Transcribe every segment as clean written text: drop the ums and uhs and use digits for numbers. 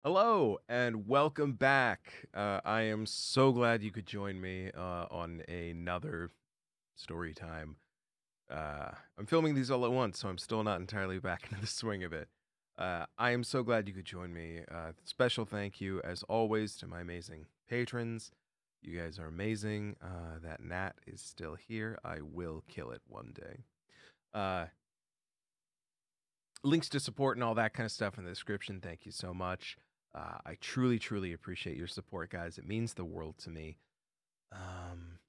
Hello and welcome back. I am so glad you could join me on another story time. I'm filming these all at once, so I'm still not entirely back into the swing of it. I am so glad you could join me. Special thank you, as always, to my amazing patrons. You guys are amazing. That Nat is still here. I will kill it one day. Uh, Links to support and all that kind of stuff in the description. Thank you so much. I truly, truly appreciate your support, guys. It means the world to me.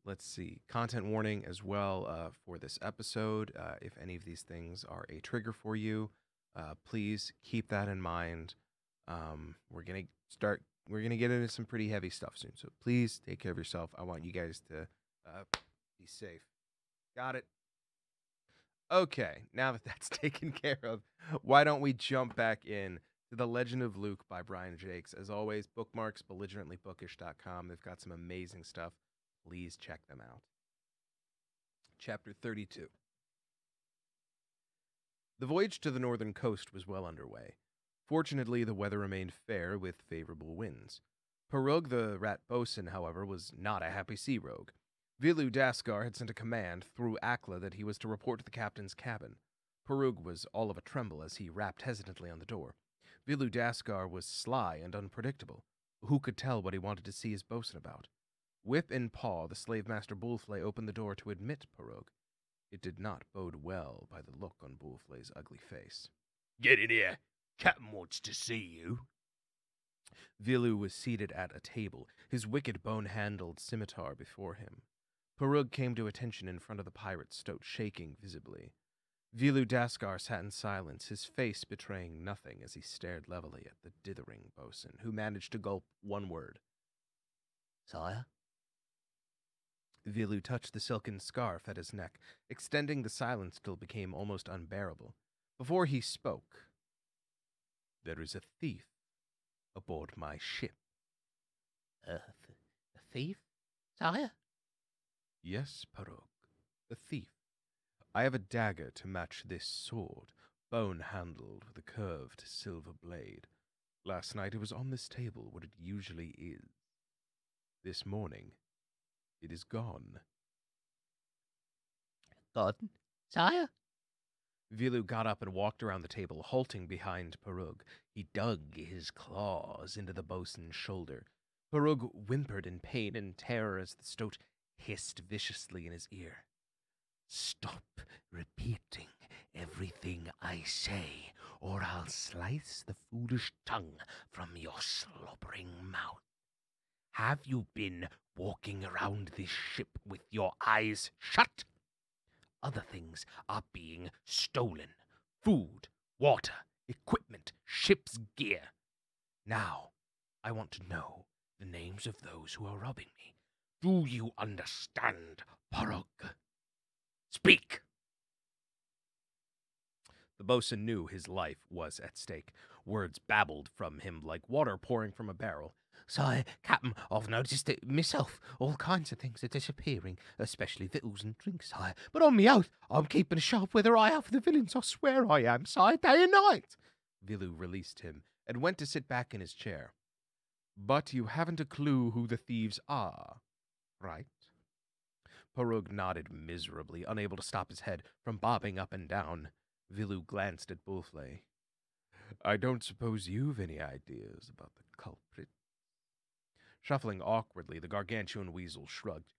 Let's see. Content warning as well for this episode. If any of these things are a trigger for you, please keep that in mind. We're gonna get into some pretty heavy stuff soon. So please take care of yourself. I want you guys to be safe. Got it. Okay, now that that's taken care of, why don't we jump back in to The Legend of Luke by Brian Jacques. As always, bookmarks, belligerentlybookish.com. They've got some amazing stuff. Please check them out. Chapter 32. The voyage to the northern coast was well underway. Fortunately, the weather remained fair with favorable winds. Parug the rat bosun, however, was not a happy sea rogue. Vilu Daskar had sent a command through Akla that he was to report to the captain's cabin. Parug was all of a tremble as he rapped hesitantly on the door. Vilu Daskar was sly and unpredictable. Who could tell what he wanted to see his bosun about? Whip in paw, the slave master Bullflay opened the door to admit Parug. It did not bode well by the look on Bullflay's ugly face. Get in here. Captain wants to see you. Vilu was seated at a table, his wicked bone-handled scimitar before him. Parug came to attention in front of the pirate's stoat, shaking visibly. Vilu Daskar sat in silence, his face betraying nothing as he stared levelly at the dithering bosun, who managed to gulp one word. Sire? Vilu touched the silken scarf at his neck, extending the silence till it became almost unbearable. Before he spoke, "There is a thief aboard my ship." A thief? Sire? "Yes, Parug, a thief. I have a dagger to match this sword, bone-handled with a curved silver blade. Last night it was on this table where it usually is. This morning, it is gone." Gone? Sire? Vilu got up and walked around the table, halting behind Parug. He dug his claws into the bosun's shoulder. Parug whimpered in pain and terror as the stoat hissed viciously in his ear. Stop repeating everything I say, or I'll slice the foolish tongue from your slobbering mouth. Have you been walking around this ship with your eyes shut? Other things are being stolen. Food, water, equipment, ship's gear. Now, I want to know the names of those who are robbing me. Do you understand, Parug? Speak! The bosun knew his life was at stake. Words babbled from him like water pouring from a barrel. Sire, Captain, I've noticed it myself. All kinds of things are disappearing, especially victuals and drinks, sire. But on me oath, I'm keeping a sharp weather eye out for the villains. I swear I am, sire, day and night. Vilu released him and went to sit back in his chair. "But you haven't a clue who the thieves are, right?" Parug nodded miserably, unable to stop his head from bobbing up and down. Vilu glanced at Bullflay. "I don't suppose you've any ideas about the culprit?" Shuffling awkwardly, the gargantuan weasel shrugged.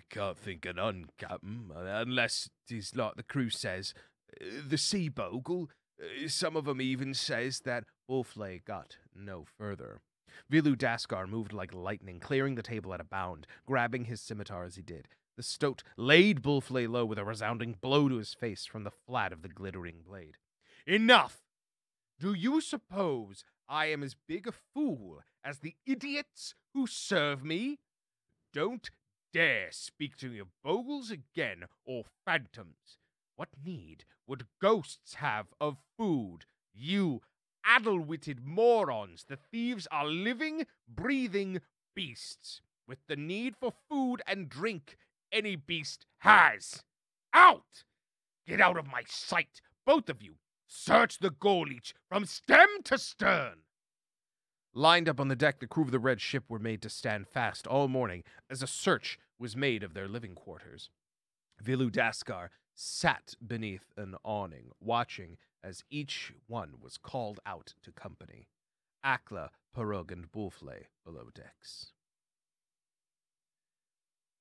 Can't think of none, Captain, unless 'tis like the crew says. The sea bogle. Some of 'em even says that. Bullflay got no further. Vilu Daskar moved like lightning, clearing the table at a bound, grabbing his scimitar as he did. The stoat laid Bullflay low with a resounding blow to his face from the flat of the glittering blade. "Enough! Do you suppose I am as big a fool as the idiots who serve me? Don't dare speak to me of bogles again or phantoms. What need would ghosts have of food? You addle-witted morons! The thieves are living, breathing beasts, with the need for food and drink any beast has. Out! Get out of my sight, both of you! Search the Gorleech from stem to stern!" Lined up on the deck, the crew of the red ship were made to stand fast all morning as a search was made of their living quarters. Viludaskar sat beneath an awning, watching as each one was called out to company. Akla, Parug, and Bulflay below decks.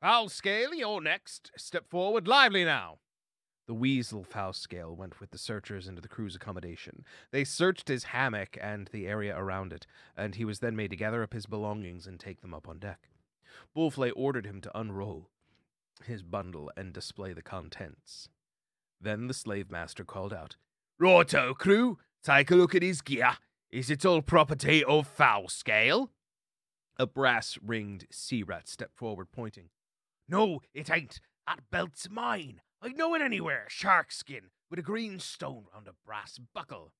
Foulscale, you're next. Step forward lively now. The weasel Foulscale went with the searchers into the crew's accommodation. They searched his hammock and the area around it, and he was then made to gather up his belongings and take them up on deck. Bulflay ordered him to unroll his bundle and display the contents. Then the slave master called out, "Righto, crew, take a look at his gear. Is it all property of Foulscale?" A brass-ringed sea rat stepped forward, pointing. "No, it ain't. That belt's mine. I'd know it anywhere. Shark skin, with a green stone round a brass buckle."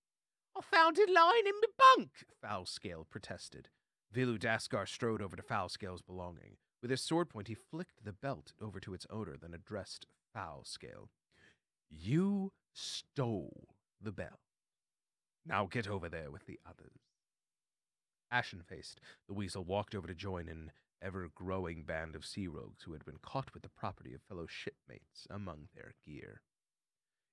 "I found it lying in my bunk," Foulscale protested. Viludaskar strode over to Foulscale's belonging. With his sword point, he flicked the belt over to its owner, then addressed Foulscale. "You stole the belt. Now get over there with the others." Ashen-faced, the weasel walked over to join an ever-growing band of sea rogues who had been caught with the property of fellow shipmates among their gear.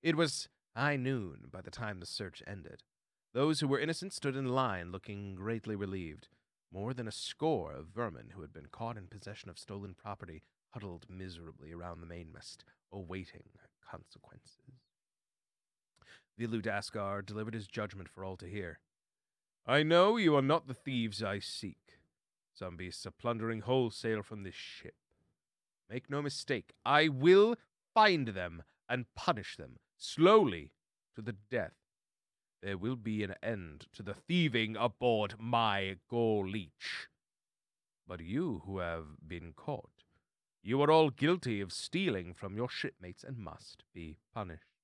It was high noon by the time the search ended. Those who were innocent stood in line, looking greatly relieved. More than a score of vermin who had been caught in possession of stolen property huddled miserably around the mainmast, awaiting consequences. Viludaskar delivered his judgment for all to hear. "I know you are not the thieves I seek. Some beasts are plundering wholesale from this ship. Make no mistake, I will find them and punish them, slowly, to the death. There will be an end to the thieving aboard my gore leech. But you who have been caught, you are all guilty of stealing from your shipmates and must be punished.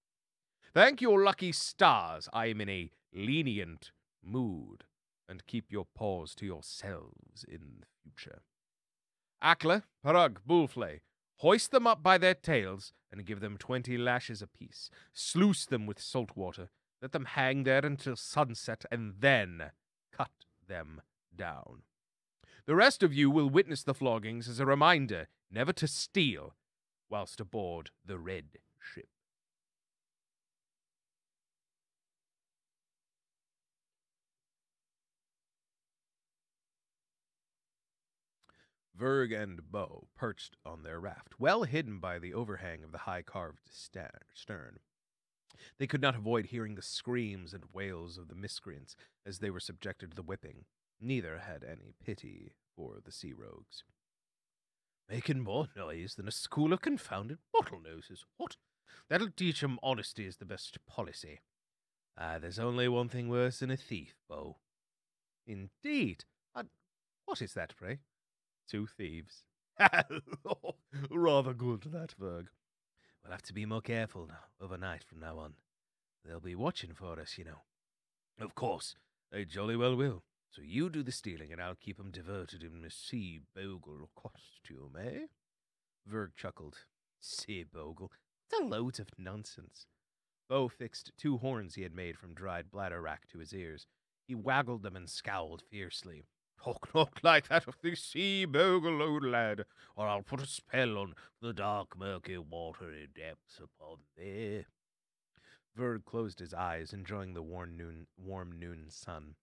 Thank your lucky stars I am in a lenient mood, and keep your paws to yourselves in the future. Akla, Parug, Bulflay, hoist them up by their tails and give them 20 lashes apiece. Sluice them with salt water. Let them hang there until sunset, and then cut them down. The rest of you will witness the floggings as a reminder never to steal whilst aboard the red ship." Verg and Bo perched on their raft, well hidden by the overhang of the high-carved stern. They could not avoid hearing the screams and wails of the miscreants as they were subjected to the whipping. Neither had any pity for the sea rogues. "Making more noise than a school of confounded bottlenoses. What? That'll teach 'em honesty is the best policy. There's only one thing worse than a thief, Bo." "Indeed? What is that, pray?" "Two thieves." "Rather good, that, Verg. We'll have to be more careful overnight from now on. They'll be watching for us, you know." "Of course, they jolly well will. So you do the stealing, and I'll keep 'em diverted in a sea bogle costume, eh?" Verg chuckled. "Sea bogle? It's a load of nonsense." Bo fixed 2 horns he had made from dried bladder wrack to his ears. He waggled them and scowled fiercely. "Talk not like that of the sea bogle, old lad, or I'll put a spell on the dark, murky, watery depths upon thee." Verg closed his eyes, enjoying the warm noon sun.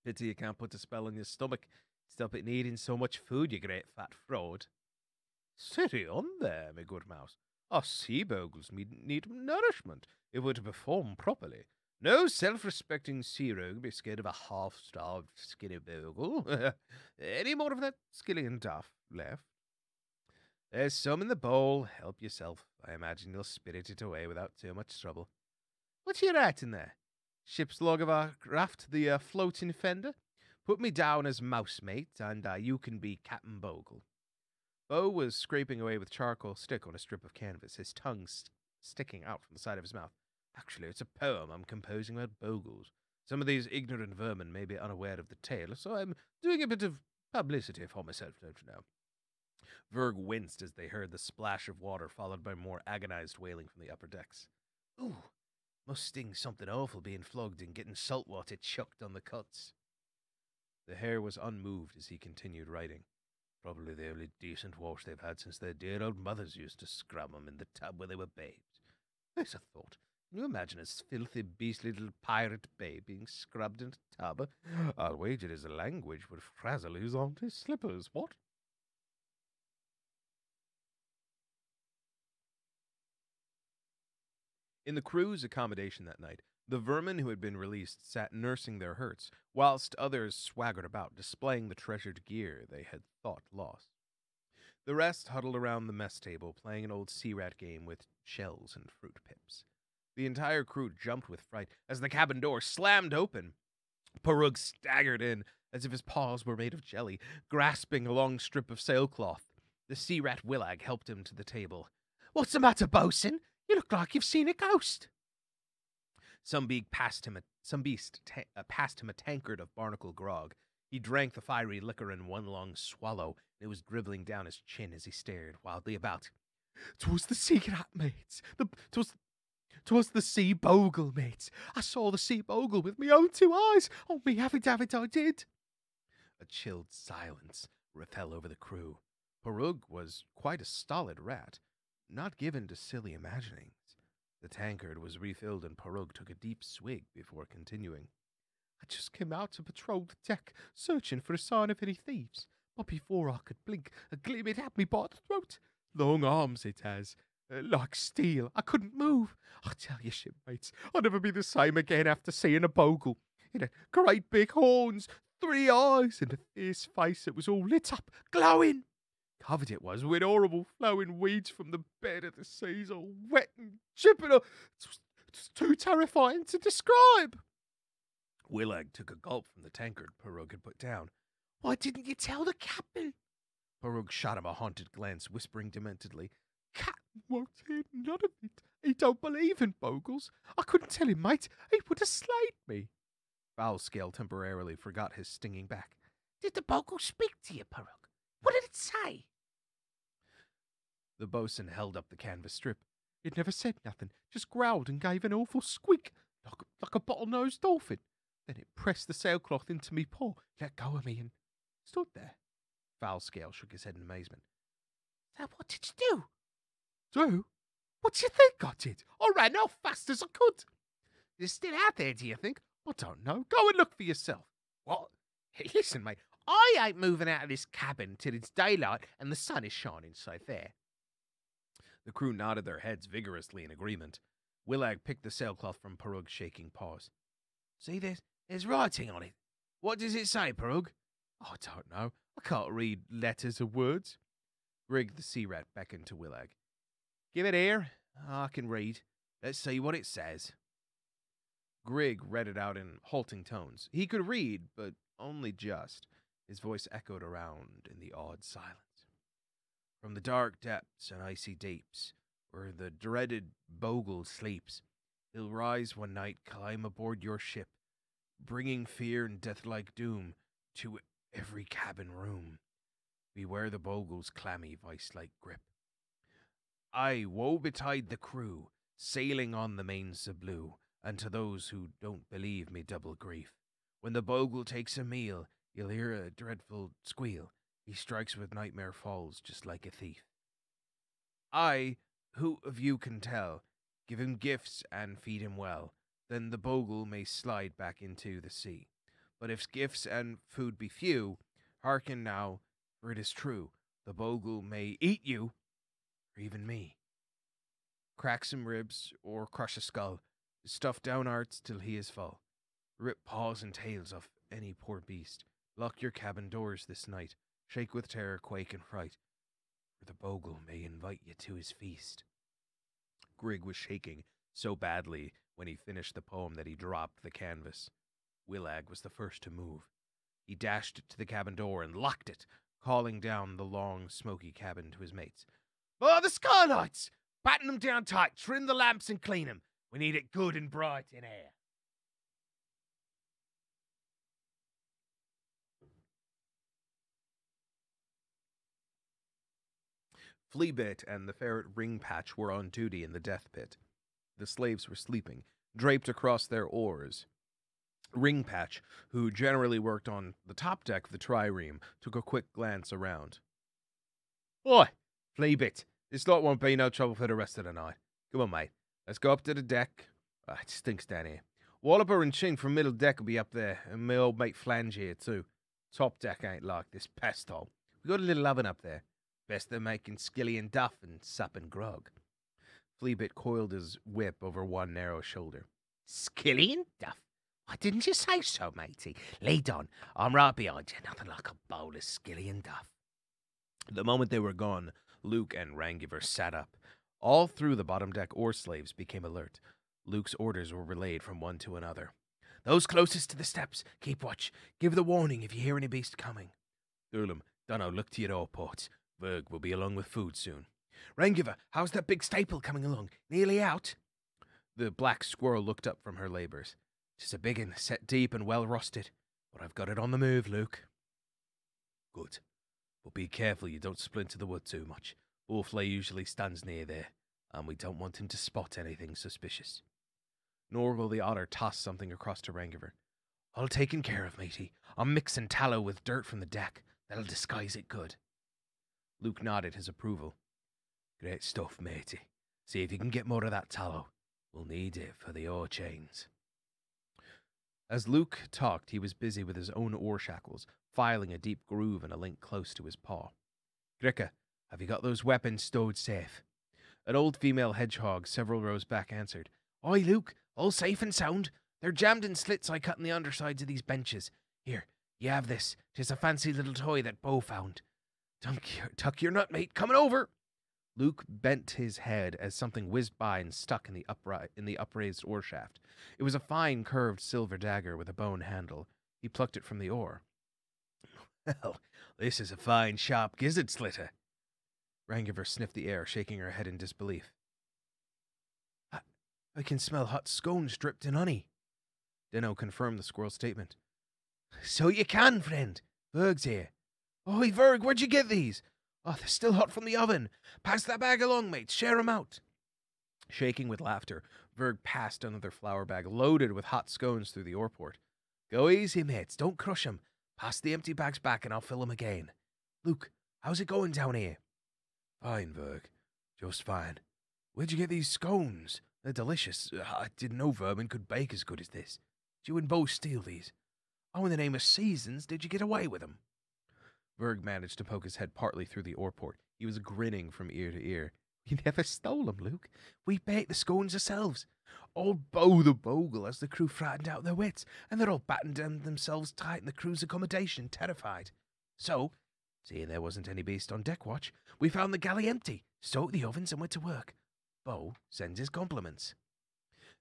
"Pity you can't put a spell on your stomach. Stop it needing so much food, you great fat fraud." "Steady on there, my good mouse. Our sea bogles need nourishment if we're to perform properly. No self-respecting sea rogue be scared of a half-starved skinny bogle. Any more of that skillion duff left?" "There's some in the bowl. Help yourself. I imagine you'll spirit it away without too much trouble. What you writing there? Ship's log of our craft, the floating fender? Put me down as mousemate, and you can be Captain Bogle." Bo was scraping away with charcoal stick on a strip of canvas, his tongue sticking out from the side of his mouth. "Actually, it's a poem I'm composing about bogles. Some of these ignorant vermin may be unaware of the tale, so I'm doing a bit of publicity for myself, don't you know?" Verg winced as they heard the splash of water, followed by more agonized wailing from the upper decks. "Ooh, must sting something awful being flogged and getting salt water chucked on the cuts." The hare was unmoved as he continued writing. Probably the only decent wash they've had since their dear old mothers used to scrub 'em in the tub when they were babes. There's a thought. Can you imagine a filthy, beastly little pirate babe being scrubbed in a tub? I'll wager his language would frazzle his auntie's slippers, what? In the crew's accommodation that night, the vermin who had been released sat nursing their hurts, whilst others swaggered about, displaying the treasured gear they had thought lost. The rest huddled around the mess table, playing an old sea rat game with shells and fruit pips. The entire crew jumped with fright as the cabin door slammed open. Parug staggered in, as if his paws were made of jelly, grasping a long strip of sailcloth. The sea rat Willag helped him to the table. "What's the matter, bosun? You look like you've seen a ghost." Some beast passed him a tankard of barnacle grog. He drank the fiery liquor in one long swallow, and it was dribbling down his chin as he stared wildly about. "'Twas the sea rat, mates. 'Twas the sea bogle, mates. I saw the sea bogle with me own 2 eyes. Oh, me have it, I did." A chilled silence fell over the crew. Parug was quite a stolid rat, not given to silly imaginings. The tankard was refilled and Parug took a deep swig before continuing. "I just came out to patrol the deck, searching for a sign of any thieves. But before I could blink, a gleam it had me by the throat. Long arms it has, like steel. I couldn't move. I tell you, shipmates, I'll never be the same again after seeing a bogle. It had great big horns, 3 eyes, and a fierce face that was all lit up, glowing. Covered it was with horrible flowing weeds from the bed of the seas, all wet and dripping. It was too terrifying to describe." Willag took a gulp from the tankard Parug had put down. "Why didn't you tell the captain?" Parug shot him a haunted glance, whispering dementedly. "Captain won't hear none of it. He don't believe in bogles. I couldn't tell him, mate. He would have slayed me." Foulscale temporarily forgot his stinging back. "Did the bogle speak to you, Parug? What did it say?" The boatswain held up the canvas strip. "It never said nothing, just growled and gave an awful squeak, like a bottle-nosed dolphin. Then it pressed the sailcloth into me paw, let go of me, and stood there." Foulscale shook his head in amazement. "So what did you do?" "Do? What do you think I did? I ran off fast as I could." Is it still out there, do you think?" "I don't know. Go and look for yourself." "What? Hey, listen, mate. I ain't moving out of this cabin till it's daylight and the sun is shining, so there." The crew nodded their heads vigorously in agreement. Willag picked the sailcloth from Parug's shaking paws. "See, there's writing on it. What does it say, Parug?" "I don't know. I can't read letters or words." Grig the sea rat beckoned to Willag. "Give it here. I can read. Let's see what it says." Grig read it out in halting tones. He could read, but only just. His voice echoed around in the awed silence. "From the dark depths and icy deeps, where the dreaded bogle sleeps, he'll rise one night, climb aboard your ship, bringing fear and death-like doom to every cabin room. Beware the bogle's clammy vice-like grip. Aye, woe betide the crew, sailing on the mains of blue, and to those who don't believe me double grief. When the bogle takes a meal, you'll hear a dreadful squeal. He strikes with nightmare falls just like a thief. Aye, who of you can tell? Give him gifts and feed him well, then the bogle may slide back into the sea. But if gifts and food be few, hearken now, for it is true, the bogle may eat you, or even me. Crack some ribs, or crush a skull, stuff down hearts till he is full. Rip paws and tails off any poor beast. Lock your cabin doors this night, shake with terror, quake and fright, for the bogle may invite you to his feast." Grig was shaking so badly when he finished the poem that he dropped the canvas. Willag was the first to move. He dashed to the cabin door and locked it, calling down the long, smoky cabin to his mates. "Oh, the skylights! Batten them down tight, trim the lamps and clean them. We need it good and bright in air." Fleabit and the ferret Ringpatch were on duty in the death pit. The slaves were sleeping, draped across their oars. Ringpatch, who generally worked on the top deck of the trireme, took a quick glance around. Oi, Fleabit, this lot won't be no trouble for the rest of the night. Come on, mate, let's go up to the deck. It stinks down here. Walloper and Ching from middle deck will be up there, and my old mate Flange here too. Top deck ain't like this pest hole. We got a little oven up there. Best they're making skilly and duff and supping grog. Fleabit coiled his whip over one narrow shoulder. Skilly and duff? Why didn't you say so, matey? Lead on. I'm right behind you. Nothing like a bowl of skilly and duff. The moment they were gone, Luke and Rangiver sat up. All through the bottom deck, oar slaves became alert. Luke's orders were relayed from one to another. Those closest to the steps, keep watch. Give the warning if you hear any beast coming. Thurlam, Dunno, look to your all ports. Verg will be along with food soon. Rangiver, how's that big staple coming along? Nearly out? The black squirrel looked up from her labours. 'Tis a big un, set deep and well rusted, but I've got it on the move, Luke. Good. But be careful you don't splinter the wood too much. Wolflay usually stands near there, and we don't want him to spot anything suspicious. Nor will the otter toss something across to Rangiver. All taken care of, matey. I'm mixing tallow with dirt from the deck. That'll disguise it good. Luke nodded his approval. Great stuff, matey. See if you can get more of that tallow. We'll need it for the oar chains. As Luke talked, he was busy with his own oar shackles, filing a deep groove in a link close to his paw. Gricka, have you got those weapons stowed safe? An old female hedgehog several rows back answered. Aye, Luke, all safe and sound. They're jammed in slits I cut in the undersides of these benches. Here, you have this. 'Tis a fancy little toy that Bo found. Tuck your nut, mate. Coming over. Luke bent his head as something whizzed by and stuck in the upraised oar shaft. It was a fine, curved silver dagger with a bone handle. He plucked it from the oar. Well, this is a fine, sharp gizzard slitter. Rangiver sniffed the air, shaking her head in disbelief. I can smell hot scones dripped in honey. Denno confirmed the squirrel's statement. So you can, friend. Verg's here. Oi, Verg, where'd you get these? Oh, they're still hot from the oven. Pass that bag along, mate. Share 'em out. Shaking with laughter, Verg passed another flour bag loaded with hot scones through the oarport. Go easy, mates. Don't crush 'em. Pass the empty bags back and I'll fill 'em again. Luke, how's it going down here? Fine, Verg. Just fine. Where'd you get these scones? They're delicious. I didn't know vermin could bake as good as this. Did you and Bo steal these? Oh, in the name of seasons, did you get away with 'em? Verg managed to poke his head partly through the oarport. He was grinning from ear to ear. We never stole 'em, Luke. We baked the scones ourselves. Old Bo the Bogle has the crew frightened out of their wits, and they're all battened themselves tight in the crew's accommodation, terrified. So, seeing there wasn't any beast on deck watch, we found the galley empty, stoked the ovens, and went to work. Bo sends his compliments.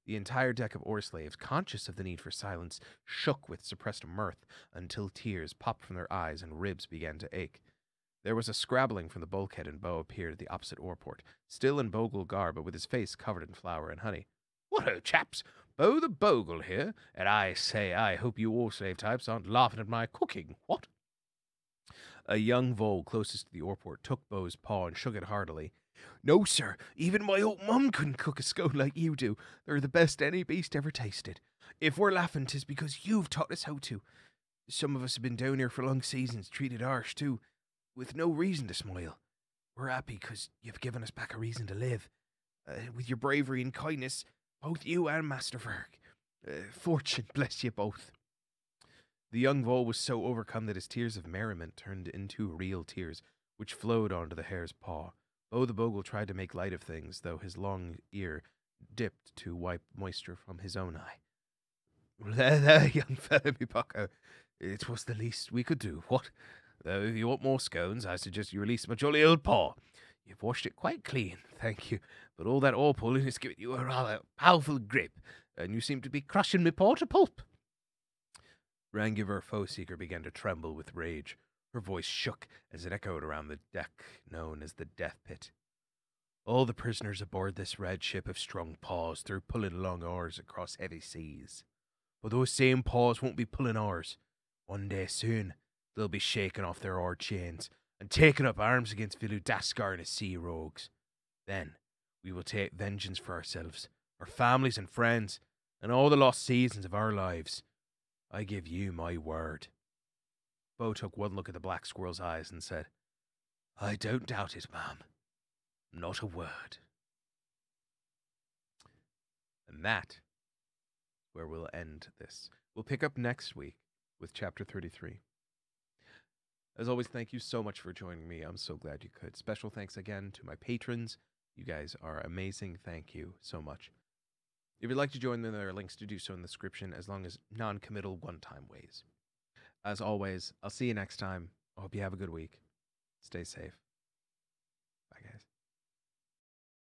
The entire deck of oar slaves, conscious of the need for silence, shook with suppressed mirth until tears popped from their eyes and ribs began to ache. There was a scrabbling from the bulkhead and Bo appeared at the opposite oarport, still in Bogle garb but with his face covered in flour and honey. What chaps? Bo the Bogle here, and I say I hope you oar slave types aren't laughing at my cooking, what? A young vole closest to the oarport took Bo's paw and shook it heartily. No, sir, even my old mum couldn't cook a scone like you do. They're the best any beast ever tasted. If we're laughing, 'tis because you've taught us how to. Some of us have been down here for long seasons, treated harsh too, with no reason to smile. We're happy 'cause you've given us back a reason to live. With your bravery and kindness, both you and Master Verg. Fortune bless you both. The young vole was so overcome that his tears of merriment turned into real tears, which flowed onto the hare's paw. Bo the Bogle tried to make light of things, though his long ear dipped to wipe moisture from his own eye. There, young fellow, me pucker. It was the least we could do, what? Though if you want more scones, I suggest you release my jolly old paw. You've washed it quite clean, thank you, but all that oar pulling has given you a rather powerful grip, and you seem to be crushing me paw to pulp. Rangiver Foeseeker began to tremble with rage. Her voice shook as it echoed around the deck known as the Death Pit. All the prisoners aboard this red ship have strong paws through pulling long oars across heavy seas. But those same paws won't be pulling oars. One day soon, they'll be shaking off their oar chains and taking up arms against Viludaskar and his sea rogues. Then we will take vengeance for ourselves, our families and friends, and all the lost seasons of our lives. I give you my word. Bo took one look at the black squirrel's eyes and said, I don't doubt it, ma'am. Not a word. And that where we'll end this. We'll pick up next week with chapter 33. As always, thank you so much for joining me. I'm so glad you could. Special thanks again to my patrons. You guys are amazing. Thank you so much. If you'd like to join them, there are links to do so in the description, as long as non-committal one-time ways. As always, I'll see you next time. I hope you have a good week. Stay safe.